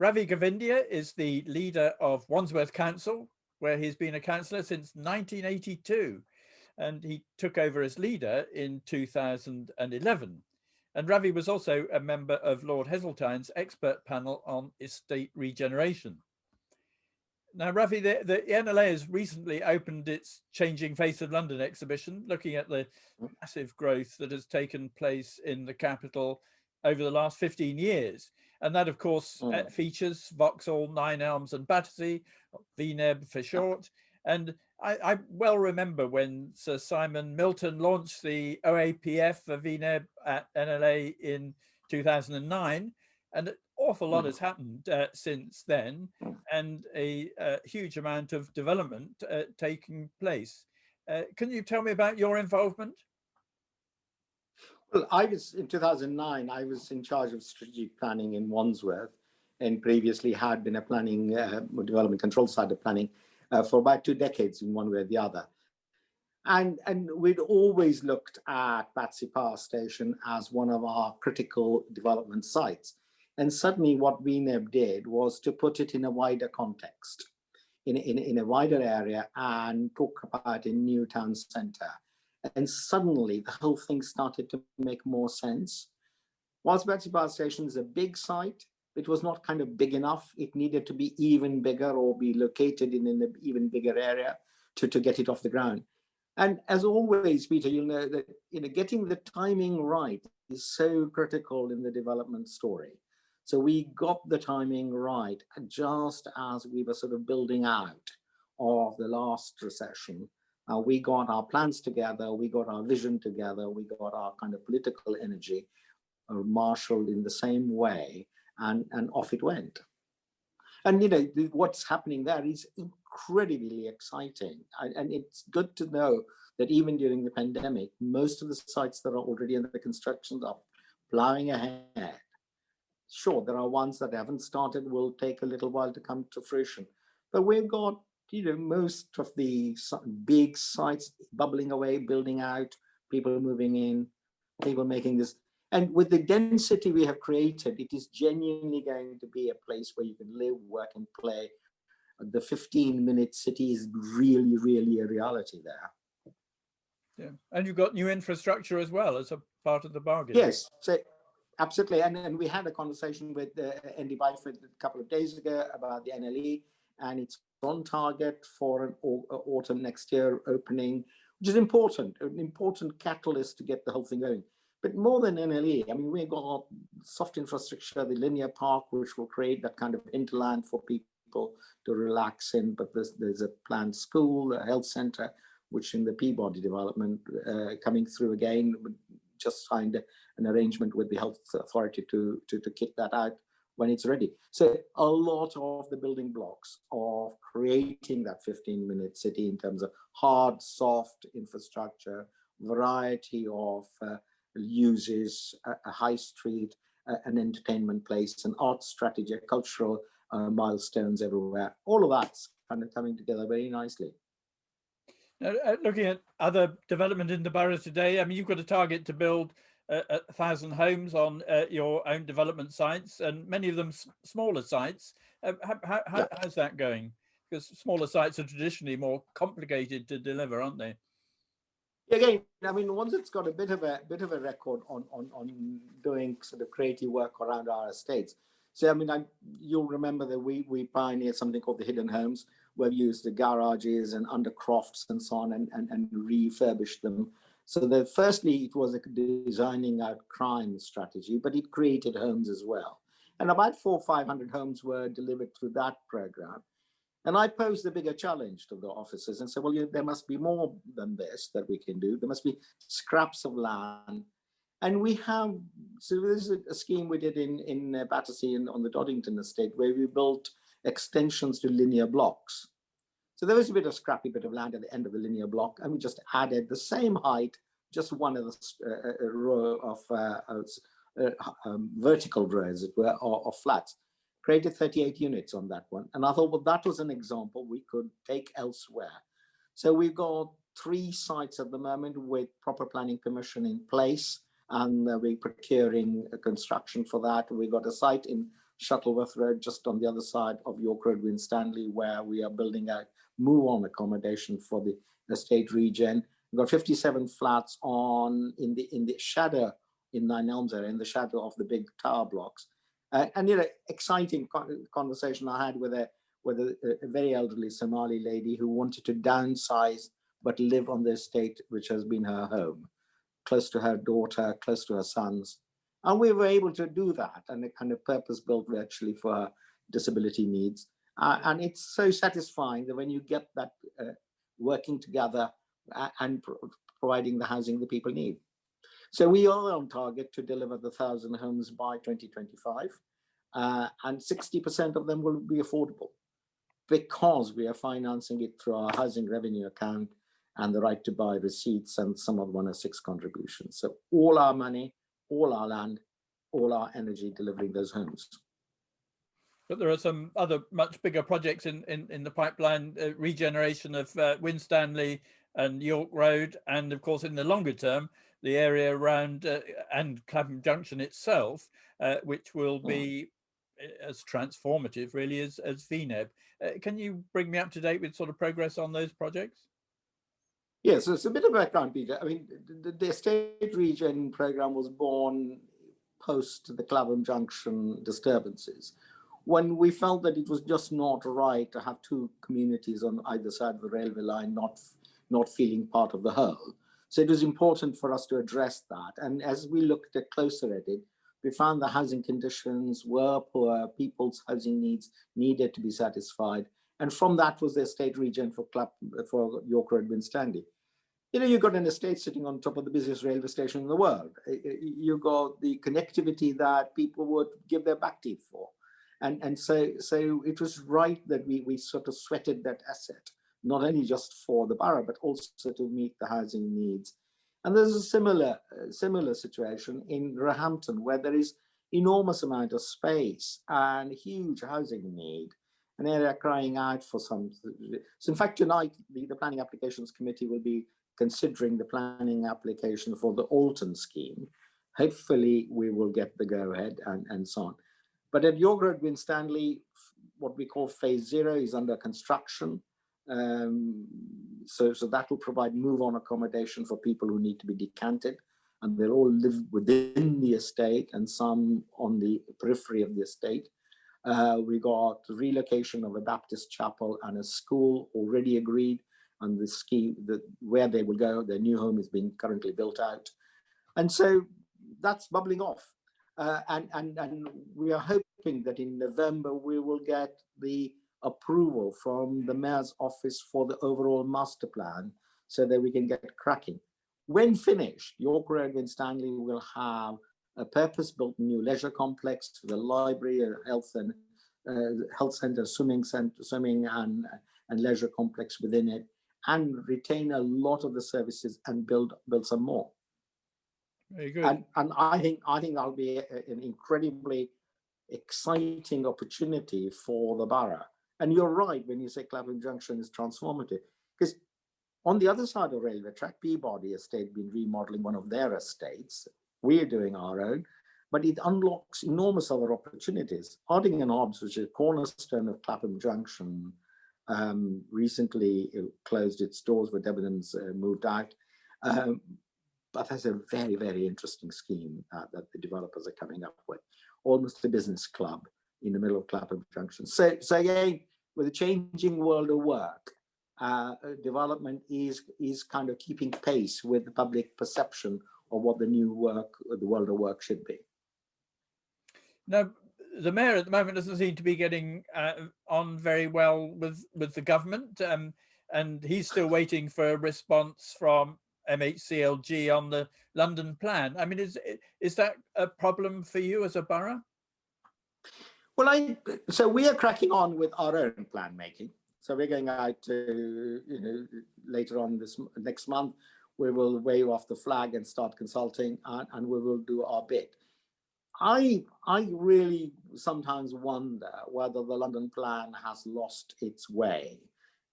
Ravi Govindia is the leader of Wandsworth Council, where he's been a councillor since 1982, and he took over as leader in 2011. And Ravi was also a member of Lord Heseltine's expert panel on estate regeneration. Now, Ravi, the NLA has recently opened its Changing Face of London exhibition, looking at the massive growth that has taken place in the capital over the last 15 years. And that, of course, features Vauxhall, 9 Elms and Battersea, VNEB for short. And I well remember when Sir Simon Milton launched the OAPF for VNEB at NLA in 2009. And an awful lot has happened since then, and a huge amount of development taking place. Can you tell me about your involvement? Well, in 2009, I was in charge of strategic planning in Wandsworth, and previously had been a planning, development control side of planning for about 2 decades in one way or the other. And we'd always looked at Battersea Power Station as one of our critical development sites. And suddenly what VNEB did was to put it in a wider context, in a wider area, and talk about a new town centre. And suddenly the whole thing started to make more sense. Whilst Battersea Power Station is a big site, it was not kind of big enough. It needed to be even bigger or be located in an even bigger area to get it off the ground. And as always, Peter, you'll know that getting the timing right is so critical in the development story. So we got the timing right just as we were sort of building out of the last recession. We got our plans together, we got our vision together, we got our kind of political energy marshaled in the same way, and off it went. And what's happening there is incredibly exciting. And it's good to know that even during the pandemic, most of the sites that are already under construction are plowing ahead. Sure, there are ones that haven't started, will take a little while to come to fruition. But we've got, most of the big sites bubbling away, building out, people moving in, people making this. And with the density we have created, it is genuinely going to be a place where you can live, work, and play. The 15-minute city is really, really a reality there. Yeah, and you've got new infrastructure as well as a part of the bargain. Yes, so absolutely. And we had a conversation with Andy Byford a couple of days ago about the NLE, and it's on target for an autumn next year opening, which is important, an important catalyst to get the whole thing going. But more than NLE, I mean, we've got soft infrastructure, the linear park, which will create that kind of hinterland for people to relax in. But there's a planned school, a health centre, which in the Peabody development coming through again, just signed an arrangement with the health authority to kit that out when it's ready. So a lot of the building blocks of creating that 15-minute city in terms of hard, soft infrastructure, variety of uses, a high street, an entertainment place, an art strategy, cultural milestones everywhere. All of that's kind of coming together very nicely. Now, looking at other development in the borough today, I mean, you've got a target to build 1,000 homes on your own development sites, and many of them smaller sites. How's that going? Because smaller sites are traditionally more complicated to deliver, aren't they? Again, I mean, once it's got a bit of a record on doing sort of creative work around our estates. So I mean, you'll remember that we pioneered something called the hidden homes, where we used the garages and undercrofts and so on, and refurbished them. So firstly, it was a designing out crime strategy, but it created homes as well. And about 400 or 500 homes were delivered through that program. And I posed the bigger challenge to the officers and said, well, there must be more than this that we can do. There must be scraps of land. And we have, so this is a scheme we did in Battersea on the Doddington estate, where we built extensions to linear blocks. So there was a scrappy bit of land at the end of the linear block, and we just added the same height, just one of the row of vertical row, as it were, or flats. Created 38 units on that one. And I thought, well, that was an example we could take elsewhere. So we've got 3 sites at the moment with proper planning permission in place, and we're procuring a construction for that. We've got a site in Shuttleworth Road, just on the other side of York Road, Winstanley, where we are building out move-on accommodation for the estate regen. We've got 57 flats in the shadow in 9 Elms area, in the shadow of the big tower blocks. And exciting conversation I had with a very elderly Somali lady who wanted to downsize but live on the estate which has been her home, close to her daughter, close to her sons. And we were able to do that, and a kind of purpose-built virtually for her disability needs. And it's so satisfying that when you get that working together and providing the housing that people need. So we are on target to deliver the 1,000 homes by 2025, and 60% of them will be affordable because we are financing it through our housing revenue account and the right to buy receipts and some of 106 contributions. So all our money, all our land, all our energy delivering those homes. But there are some other much bigger projects in the pipeline, regeneration of Winstanley and York Road, and of course in the longer term, the area around and Clapham Junction itself, which will be as transformative really as VNEB. Can you bring me up to date with sort of progress on those projects? Yes, so it's a bit of background, Peter. I mean, the estate regen program was born post the Clapham Junction disturbances, when we felt that it was just not right to have two communities on either side of the railway line not feeling part of the whole. So it was important for us to address that. And as we looked closer at it, we found the housing conditions were poor, people's housing needs needed to be satisfied. And from that was the estate regen for York Road, Winstanley. You got an estate sitting on top of the busiest railway station in the world. You got the connectivity that people would give their back teeth for. And so it was right that we sort of sweated that asset, not only just for the borough, but also to meet the housing needs. And there's a similar situation in Roehampton, where there is enormous amount of space and huge housing need, an area crying out for some. So in fact, tonight, the Planning Applications Committee will be considering the planning application for the Alton scheme. Hopefully, we will get the go-ahead and so on. But at York Road, Winstanley, what we call phase 0 is under construction. So that will provide move-on accommodation for people who need to be decanted, and they'll all live within the estate and some on the periphery of the estate. We got relocation of a Baptist chapel and a school already agreed, and the scheme where they will go, their new home is being currently built out. And so that's bubbling off. And we are hoping that in November we will get the approval from the Mayor's office for the overall master plan so that we can get cracking. When finished, York Road, Winstanley will have a purpose-built new leisure complex, the library, a health center, swimming and leisure complex within it, and retain a lot of the services and build some more. Very good. And I think that'll be an incredibly exciting opportunity for the borough. And you're right when you say Clapham Junction is transformative, because on the other side of the railway track, Peabody Estate been remodeling one of their estates. We're doing our own, but it unlocks enormous other opportunities. Harding and Hobbs, which is a cornerstone of Clapham Junction, recently closed its doors where Debenhams moved out. But that's a very, very interesting scheme that the developers are coming up with. Almost a business club in the middle of Clapham Junction. So again, with a changing world of work, development is kind of keeping pace with the public perception of what the new world of work should be. Now, the mayor at the moment doesn't seem to be getting on very well with the government, and he's still waiting for a response from MHCLG on the London plan. I mean, is that a problem for you as a borough? Well, so we are cracking on with our own plan making. So we're going out to, later on next month, we will wave off the flag and start consulting, and we will do our bit. I really sometimes wonder whether the London plan has lost its way.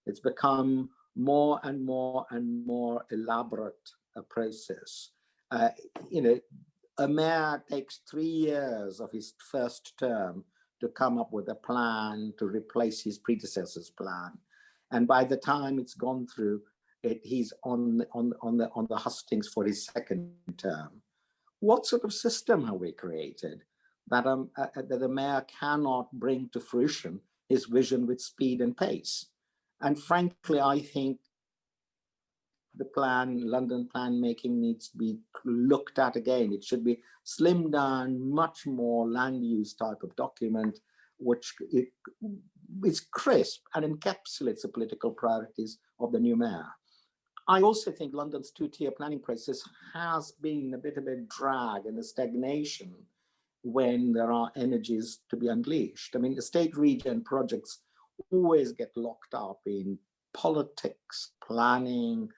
It's become more and more and more elaborate a process. A mayor takes 3 years of his first term to come up with a plan to replace his predecessor's plan. And by the time it's gone through, he's on the hustings for his second term. What sort of system have we created that the mayor cannot bring to fruition his vision with speed and pace? And frankly, I think the London plan making needs to be looked at again. It should be slimmed down, much more land use type of document, which is crisp and encapsulates the political priorities of the new mayor. I also think London's two-tier planning process has been a bit of a drag and a stagnation when there are energies to be unleashed. I mean, the state region projects always get locked up in politics, planning,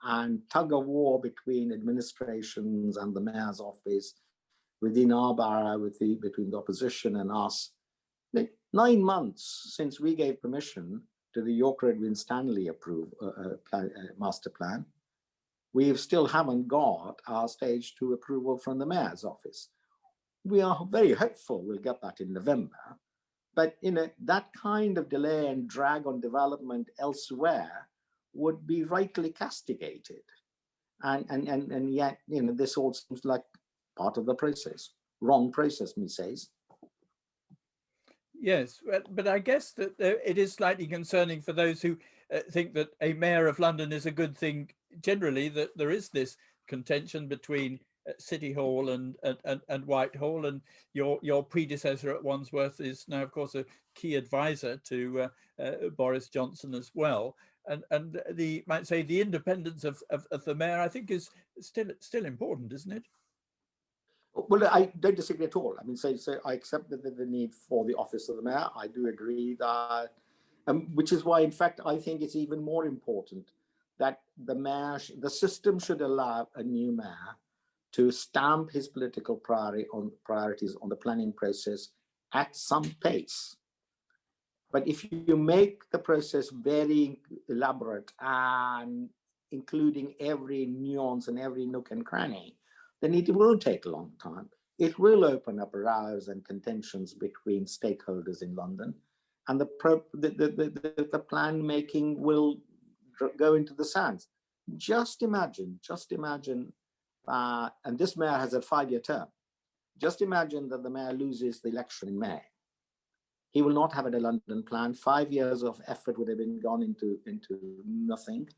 and tug of war between administrations and the mayor's office within our borough, between the opposition and us. 9 months since we gave permission to the York Road Winstanley master plan, we still haven't got our stage 2 approval from the mayor's office. We are very hopeful we'll get that in November, but that kind of delay and drag on development elsewhere would be rightly castigated, and yet this all seems like part of the process. Wrong process, me says. Yes, but I guess that it is slightly concerning for those who think that a mayor of London is a good thing generally, that there is this contention between City Hall and Whitehall, and your predecessor at Wandsworth is now, of course, a key advisor to Boris Johnson as well. And might say the independence of the mayor, I think, is still important, isn't it? Well, I don't disagree at all. I mean, so I accept the need for the office of the mayor. I do agree that, which is why, in fact, I think it's even more important that the system should allow a new mayor to stamp his political priorities on the planning process at some pace. But if you make the process very elaborate and including every nuance and every nook and cranny, then it will take a long time. It will open up rows and contentions between stakeholders in London, and the plan making will go into the sands. Just imagine, and this mayor has a 5-year term. Just imagine that the mayor loses the election in May. He will not have a London plan. 5 years of effort would have been gone into nothing,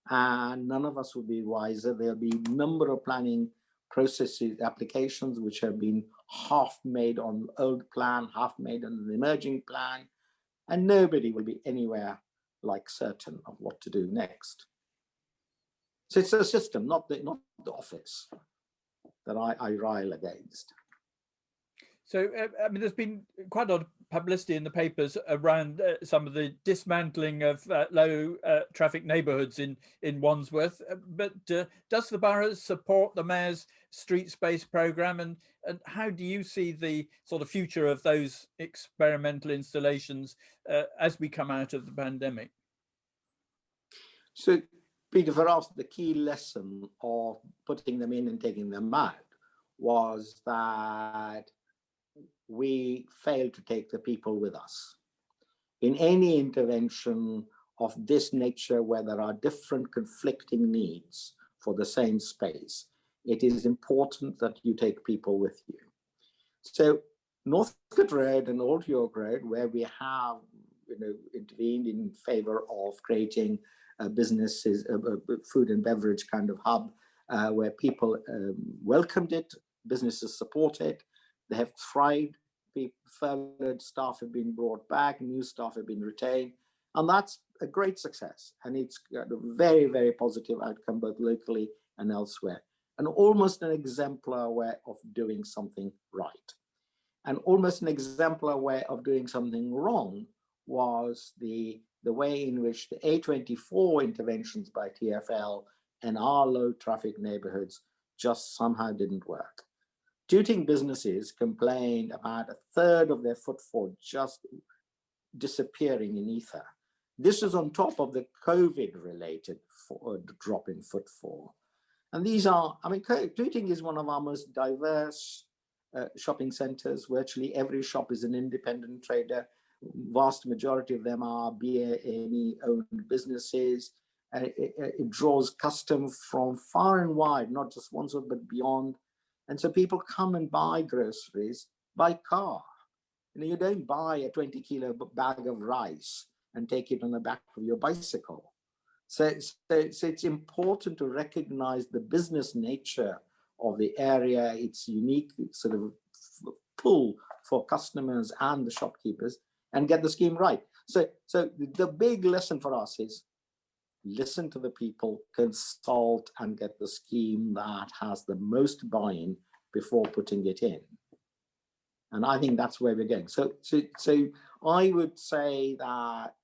and none of us will be wiser. There'll be a number of planning processes, applications which have been half made on old plan, half made on an emerging plan, and nobody will be anywhere like certain of what to do next. So it's a system, not the office, that I rile against. So, I mean, there's been quite a lot of publicity in the papers around some of the dismantling of low traffic neighbourhoods in Wandsworth. But does the borough support the mayor's street space programme? And how do you see the sort of future of those experimental installations as we come out of the pandemic? So, Peter, for us, the key lesson of putting them in and taking them out was that we fail to take the people with us. In any intervention of this nature, where there are different conflicting needs for the same space, it is important that you take people with you. So Northcote Road and Old York Road, where we have intervened in favor of creating businesses, food and beverage kind of hub, where people welcomed it, businesses support it, they have thrived. Furloughed staff have been brought back, new staff have been retained, and that's a great success. And it's got a very, very positive outcome both locally and elsewhere, and almost an exemplar way of doing something right. And almost an exemplar way of doing something wrong was the way in which the A24 interventions by TfL and our low traffic neighborhoods just somehow didn't work. Tooting businesses complained about 1/3 of their footfall just disappearing in ether. This is on top of the COVID-related drop in footfall. And these are, I mean, Tooting is one of our most diverse shopping centres. Virtually every shop is an independent trader. Vast majority of them are BNE owned businesses. It draws custom from far and wide, not just Wandsworth, but beyond. And so people come and buy groceries by car. You don't buy a 20-kilo bag of rice and take it on the back of your bicycle. So it's important to recognize the business nature of the area, its unique sort of pull for customers and the shopkeepers, and get the scheme right. So the big lesson for us is listen to the people, consult, and get the scheme that has the most buy-in before putting it in. And I think that's where we're going. So I would say that,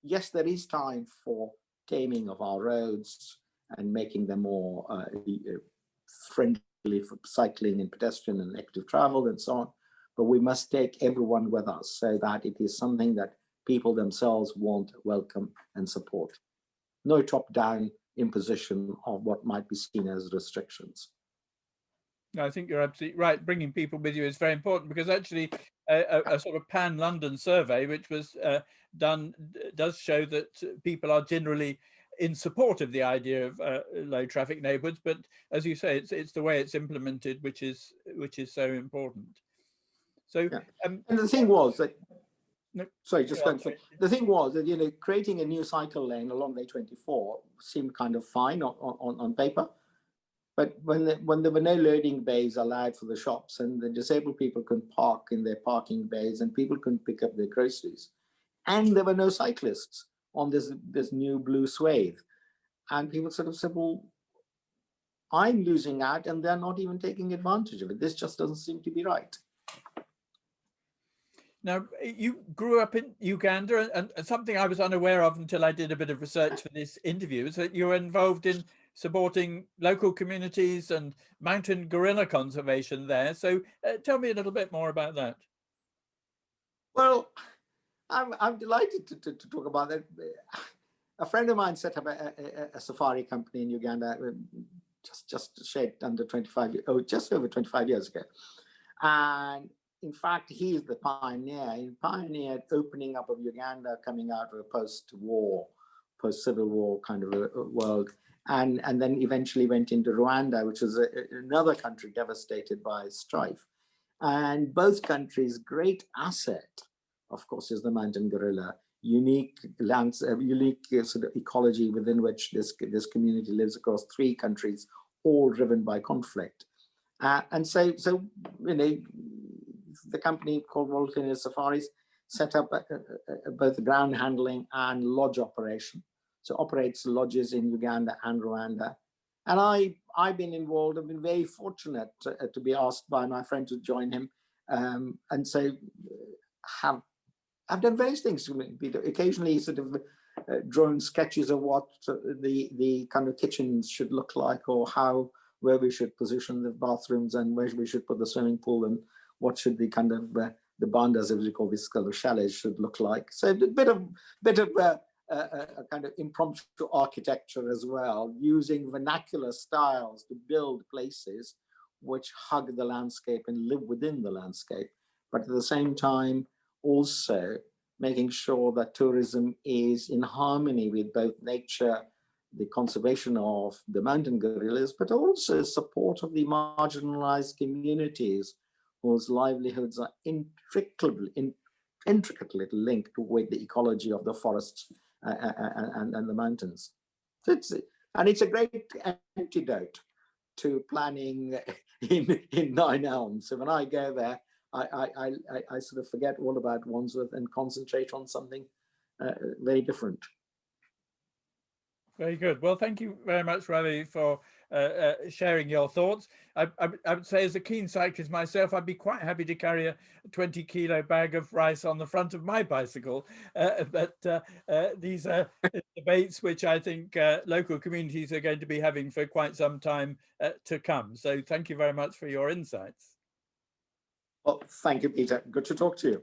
yes, there is time for taming of our roads and making them more friendly for cycling and pedestrian and active travel and so on. But we must take everyone with us so that it is something that people themselves want, welcome, and support. No top-down imposition of what might be seen as restrictions. I think you're absolutely right. Bringing people with you is very important, because actually a sort of pan-London survey, which was done, does show that people are generally in support of the idea of low traffic neighbourhoods. But as you say, it's the way it's implemented which is so important. So, yeah. And the thing was that, no, sorry, just going to, the thing was that, creating a new cycle lane along A24 seemed kind of fine on paper. But when there were no loading bays allowed for the shops, and the disabled people could park in their parking bays, and people couldn't pick up their groceries, and there were no cyclists on this new blue swathe, and people sort of said, well, I'm losing out, and they're not even taking advantage of it. This just doesn't seem to be right. Now, you grew up in Uganda, and something I was unaware of until I did a bit of research for this interview is that you're involved in supporting local communities and mountain gorilla conservation there. So tell me a little bit more about that. Well, I'm delighted to talk about that. A friend of mine set up a safari company in Uganda just shaped under 25, just over 25 years ago. And in fact, he is the pioneer. He pioneered opening up of Uganda, coming out of a post-war, post-civil war kind of a world. And then eventually went into Rwanda, which was another country devastated by strife. And both countries' great asset, of course, is the mountain gorilla, unique lands, unique sort of ecology within which this community lives across 3 countries, all driven by conflict. And so the company called Volcano Safaris set up both ground handling and lodge operation. So operates lodges in Uganda and Rwanda. And I've been involved. I've been very fortunate to be asked by my friend to join him. And so I've done various things. Occasionally sort of drawn sketches of what the kind of kitchens should look like, or where we should position the bathrooms, and where we should put the swimming pool, and what should the kind of the bandas, as we call this, kind of chalets, should look like. So a bit of a kind of impromptu architecture as well, using vernacular styles to build places which hug the landscape and live within the landscape, but at the same time also making sure that tourism is in harmony with both nature, the conservation of the mountain gorillas, but also support of the marginalized communities whose livelihoods are intricately linked with the ecology of the forests and the mountains. So it's a great antidote to planning in 9 Elms. So when I go there, I sort of forget all about Wandsworth and concentrate on something very different. Very good. Well, thank you very much, Ravi, for sharing your thoughts. I would say, as a keen cyclist myself, I'd be quite happy to carry a 20-kilo bag of rice on the front of my bicycle. But these are debates which I think local communities are going to be having for quite some time to come. So thank you very much for your insights. Well, thank you, Peter. Good to talk to you.